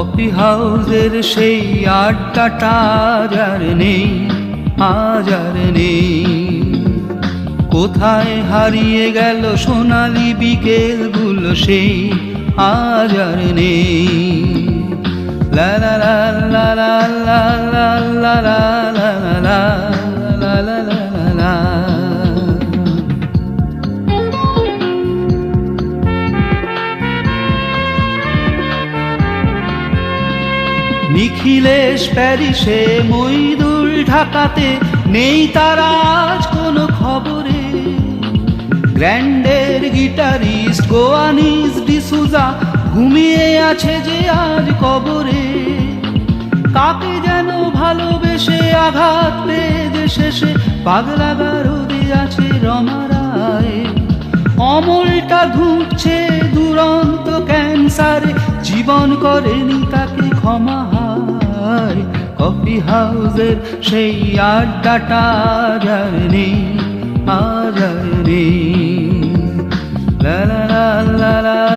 Coffee হাউসের সেই আড্ডাটা আজ আর নেই, আজ আর নেই। কোথায় হারিয়ে গেল সোনালি বিকেলগুলো সেই আজ আর নেই। লা লা লা লা লা লা লা লা লা লা লা লা লা লা লা। নিখিলেশ প্যারিসে, মইদুল ঢাকাতে, নেই তারা আজ কোনো খবরে। গ্র্যান্ডের গিটারিস্ট গোয়ানিজ ডিসুজা ঘুমিয়ে আছে যে আজ কবরে। কাকে যেন ভালোবেসে আঘাত পেয়ে যে শেষে পাগলা গারদে আছে রমা রায়। অমলটা ধুঁকছে দুরন্ত ক্যান্সারে, জীবন করেনি তাকে ক্ষমা হায়। কফি হাউসের সেই আড্ডাটা আজ আর নেই, আজ আর নেই। লা লা লা লা লা।